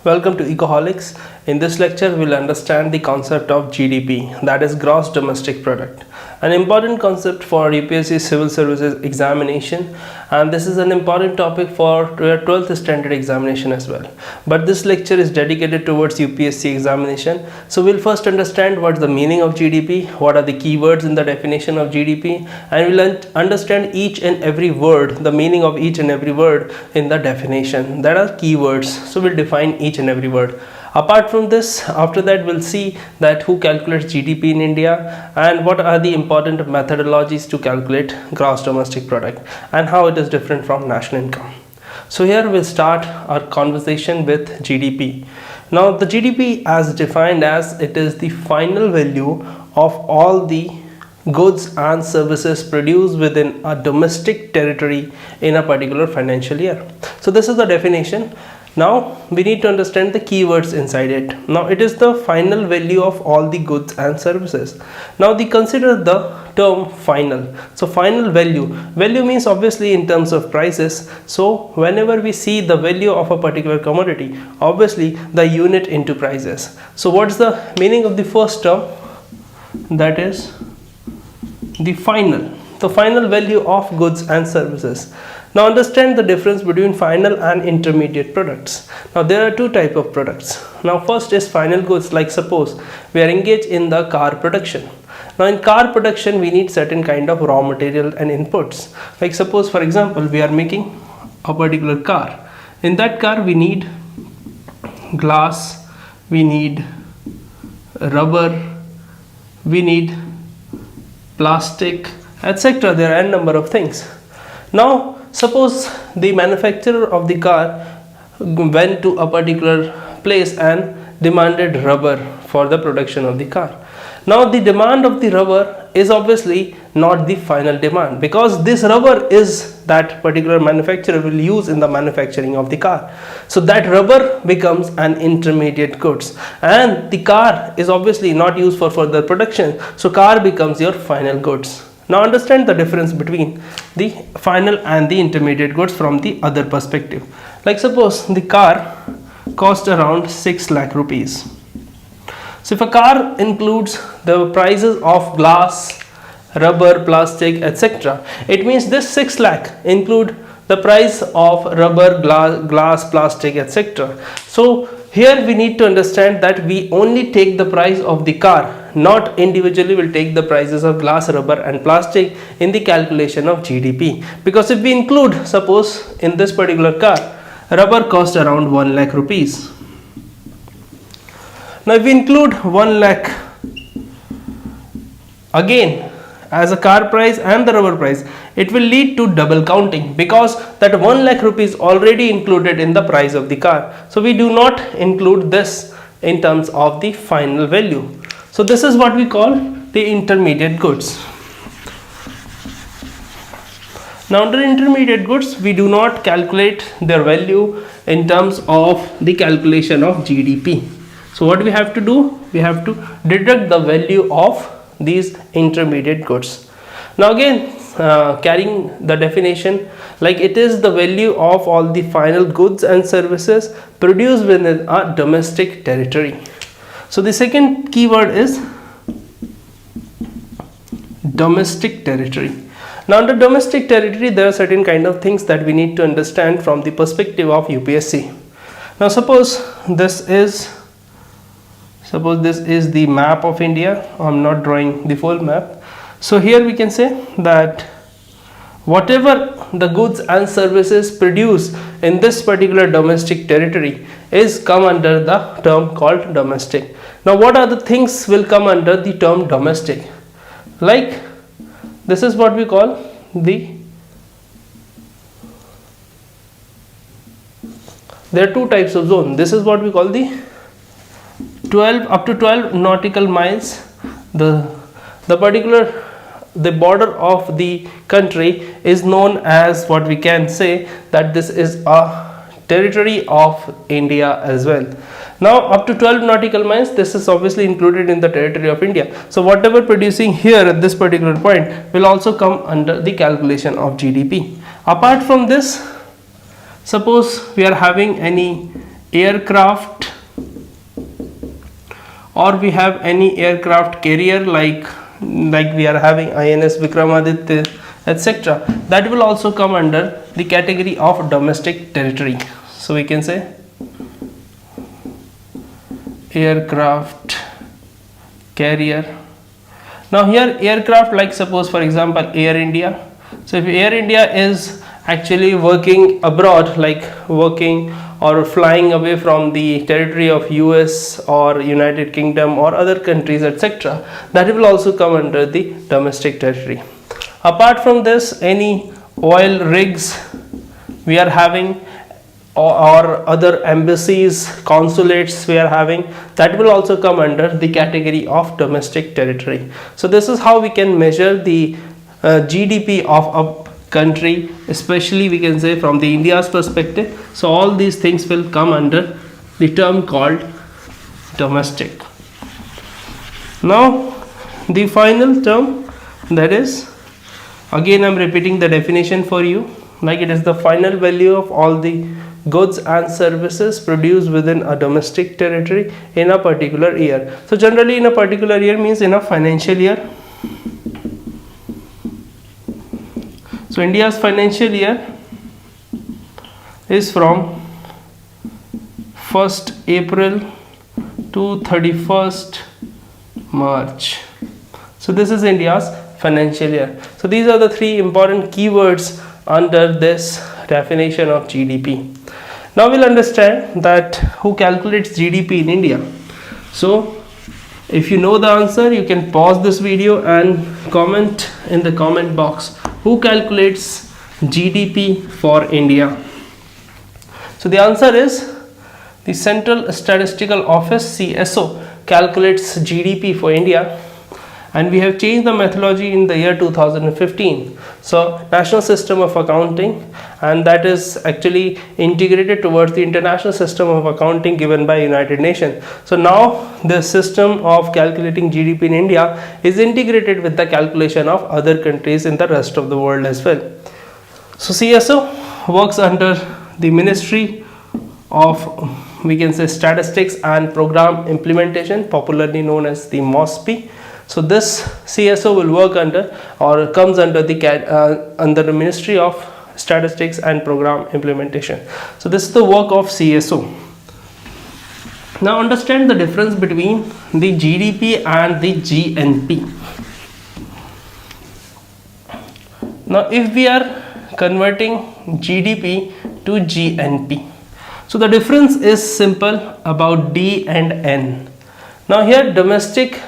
Welcome to Ecoholics. In this lecture, we'll understand the concept of GDP, that is Gross Domestic Product, an important concept for UPSC Civil Services examination, and this is an important topic for your 12th standard examination as well. But this lecture is dedicated towards UPSC examination. So we'll first understand what's the meaning of GDP, what are the keywords in the definition of GDP, and we'll understand each and every word, the meaning of each and every word in the definition. That are keywords. So we'll define each and every word. Apart from this, after that we'll see that who calculates GDP in India and what are the important methodologies to calculate gross domestic product and how it is different from national income. So here we'll start our conversation with GDP. Now the GDP as defined as it is the final value of all the goods and services produced within a domestic territory in a particular financial year. So this is the definition. Now we need to understand the keywords inside it. Now it is the final value of all the goods and services. Now consider the term final. So final value means obviously in terms of prices. So whenever we see the value of a particular commodity, obviously the unit into prices. So what's the meaning of the first term? That is the final value of goods and services. Now understand the difference between final and intermediate products. Now there are two types of products. Now first is final goods, like suppose we are engaged in the car production. Now in car production we need certain kind of raw material and inputs. Like suppose for example we are making a particular car. In that car we need glass, we need rubber, we need plastic, etc. There are a number of things. Now suppose the manufacturer of the car went to a particular place and demanded rubber for the production of the car. Now the demand of the rubber is obviously not the final demand, because this rubber is that particular manufacturer will use in the manufacturing of the car. So that rubber becomes an intermediate goods, and the car is obviously not used for further production. So car becomes your final goods. Now understand the difference between the final and the intermediate goods from the other perspective. Like suppose the car cost around 6 lakh rupees. So if a car includes the prices of glass, rubber, plastic, etc., it means this 6 lakh include the price of rubber, glass, plastic, etc. So here we need to understand that we only take the price of the car, not individually will take the prices of glass, rubber and plastic in the calculation of GDP. Because if we include, suppose in this particular car, rubber cost around 1 lakh rupees. Now if we include 1 lakh again as a car price and the rubber price, it will lead to double counting, because that 1 lakh rupees already included in the price of the car. So we do not include this in terms of the final value. So this is what we call the intermediate goods. Now under intermediate goods we do not calculate their value in terms of the calculation of GDP. So what we have to do, we have to deduct the value of these intermediate goods. Now again carrying the definition, like it is the value of all the final goods and services produced within a domestic territory. So the second keyword is domestic territory. Now under domestic territory there are certain kind of things that we need to understand from the perspective of UPSC. Now suppose this is the map of India. I'm not drawing the full map. So here we can say that whatever the goods and services produced in this particular domestic territory is come under the term called domestic. Now what are the things will come under the term domestic? Like this is what we call there are two types of zone. This is what we call the 12 up to 12 nautical miles. The border of the country is known as what we can say that this is a territory of India as well. Now up to 12 nautical miles, this is obviously included in the territory of India. So whatever producing here at this particular point will also come under the calculation of GDP. Apart from this, suppose we are having any aircraft, or we have any aircraft carrier like we are having INS Vikramaditya, etc., that will also come under the category of domestic territory. So we can say aircraft carrier. Now here aircraft, like suppose for example Air India. So if Air India is actually working abroad, like working or flying away from the territory of US or United Kingdom or other countries, etc., that will also come under the domestic territory. Apart from this, any oil rigs we are having, or other embassies, consulates we are having, that will also come under the category of domestic territory. So this is how we can measure the GDP of a country, especially we can say from the India's perspective. So all these things will come under the term called domestic. Now the final term, that is, again I'm repeating the definition for you, like it is the final value of all the goods and services produced within a domestic territory in a particular year. So generally in a particular year means in a financial year. So India's financial year is from 1st April to 31st March. So this is India's financial year. So these are the three important keywords under this definition of GDP. Now we'll understand that who calculates GDP in India. So if you know the answer, you can pause this video and comment in the comment box, who calculates GDP for India. So the answer is the Central Statistical Office, CSO, calculates GDP for India, and we have changed the methodology in the year 2015. So National System of Accounting, and that is actually integrated towards the International System of Accounting given by United Nations. So now the system of calculating GDP in India is integrated with the calculation of other countries in the rest of the world as well. So CSO works under the Ministry of, we can say, Statistics and Program Implementation, popularly known as the MOSPI. So this CSO will work under, or comes under the Ministry of Statistics and Program Implementation. So this is the work of CSO. Now understand the difference between the GDP and the GNP. Now if we are converting GDP to GNP, so the difference is simple about D and N. Now here domestic,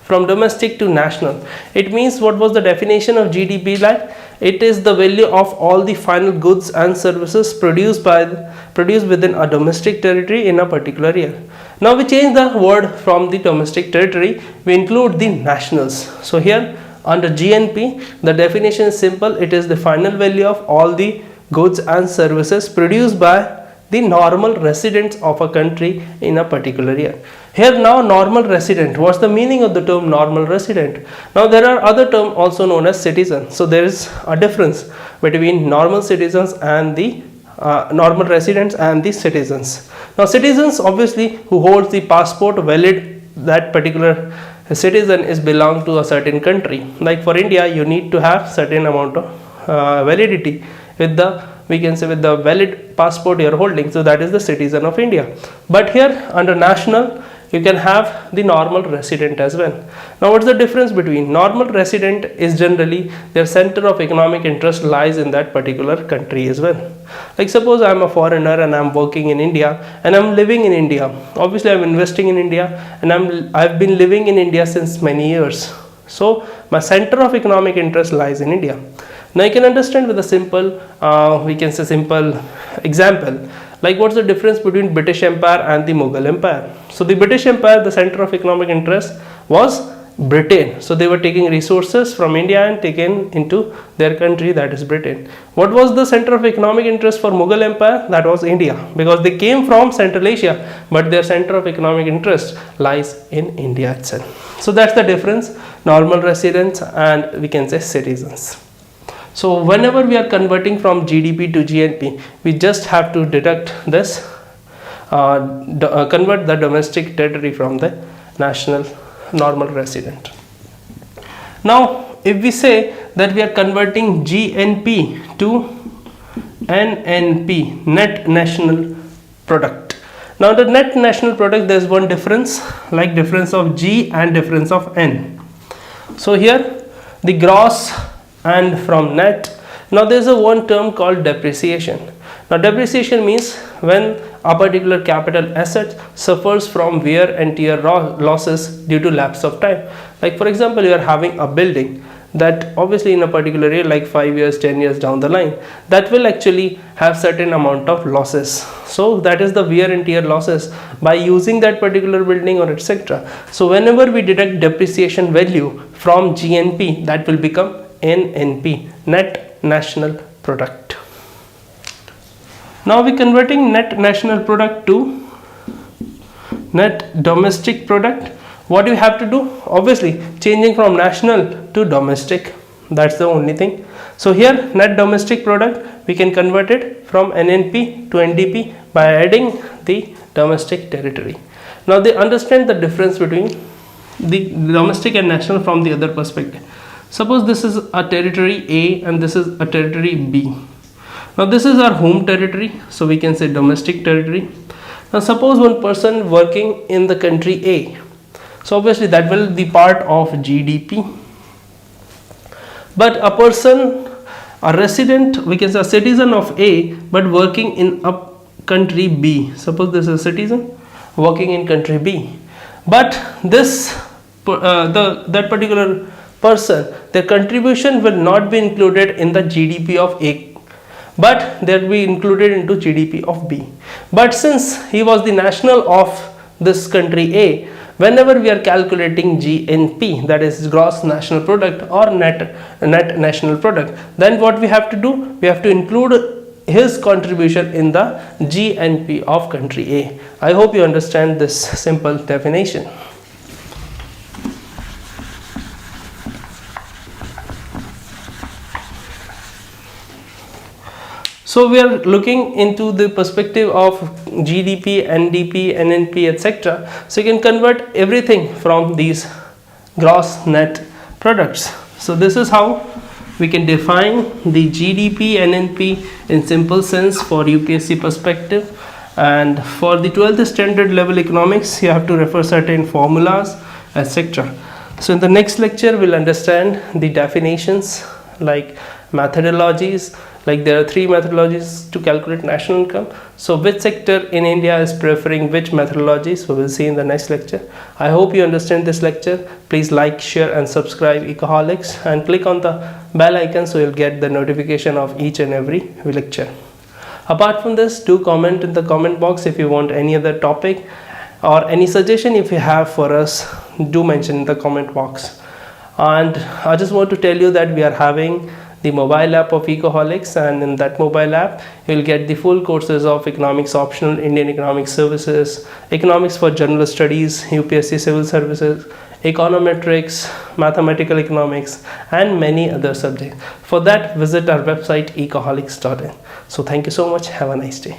from domestic to national, it means what was the definition of GDP like? It is the value of all the final goods and services produced within a domestic territory in a particular year. Now we change the word from the domestic territory, we include the nationals. So here under GNP, the definition is simple, it is the final value of all the goods and services produced by the normal residents of a country in a particular year. Here now normal resident, what's the meaning of the term normal resident? Now there are other terms also known as citizen. So there is a difference between normal citizens and the normal residents and the citizens. Now citizens obviously who holds the passport valid, that particular citizen is belong to a certain country. Like for India, you need to have certain amount of validity with the, we can say, with the valid passport you are holding. So that is the citizen of India. But here under national, you can have the normal resident as well. Now what's the difference between normal resident? Is generally their center of economic interest lies in that particular country as well. Like suppose I am a foreigner and I am working in India and I am living in India. Obviously I am investing in India and I've been living in India since many years. So my center of economic interest lies in India. Now you can understand with a simple, we can say simple example, like what's the difference between British Empire and the Mughal Empire. So the British Empire, the center of economic interest was Britain. So they were taking resources from India and taken into their country, that is Britain. What was the center of economic interest for Mughal Empire? That was India, because they came from Central Asia, but their center of economic interest lies in India itself. So that's the difference, normal residents and we can say citizens. So whenever we are converting from GDP to GNP, we just have to deduct this convert the domestic territory from the national normal resident. Now if we say that we are converting GNP to NNP, net national product. Now the net national product, there is one difference, like difference of G and difference of N. So here the gross and from net. Now there is a one term called depreciation. Now depreciation means when a particular capital asset suffers from wear and tear losses due to lapse of time. Like for example, you are having a building that obviously in a particular year, like 5 years, 10 years down the line, that will actually have certain amount of losses. So that is the wear and tear losses by using that particular building or etc. So whenever we deduct depreciation value from GNP, that will become NNP, net national product. Now we are converting net national product to net domestic product. What do you have to do? Obviously changing from national to domestic, that's the only thing. So here net domestic product, we can convert it from NNP to NDP by adding the domestic territory. Now they understand the difference between the domestic and national from the other perspective. Suppose this is a territory A and this is a territory B. Now this is our home territory, so we can say domestic territory. Now suppose one person working in the country A, so obviously that will be part of GDP. But a person, a resident, we can say a citizen of A but working in a country B. Suppose this is a citizen working in country B, but this that particular person, their contribution will not be included in the GDP of A, but they will be included into GDP of B. But since he was the national of this country A, whenever we are calculating GNP, that is gross national product or net national product, then what we have to do, we have to include his contribution in the GNP of country A. I hope you understand this simple definition. So we are looking into the perspective of GDP, NDP, NNP, etc. So you can convert everything from these gross net products. So this is how we can define the GDP, NNP in simple sense for UPSC perspective. And for the 12th standard level economics, you have to refer certain formulas, etc. So in the next lecture, we'll understand the definitions like methodologies. Like there are 3 methodologies to calculate national income. So which sector in India is preferring which methodologies, we will see in the next lecture. I hope you understand this lecture. Please like, share and subscribe Ecoholics and click on the bell icon so you'll get the notification of each and every lecture. Apart from this, do comment in the comment box if you want any other topic or any suggestion if you have for us, do mention in the comment box. And I just want to tell you that we are having the mobile app of Ecoholics, and in that mobile app you will get the full courses of economics optional, Indian economic services, economics for general studies, UPSC civil services, econometrics, mathematical economics and many other subjects. For that, visit our website ecoholics.in. So thank you so much. Have a nice day.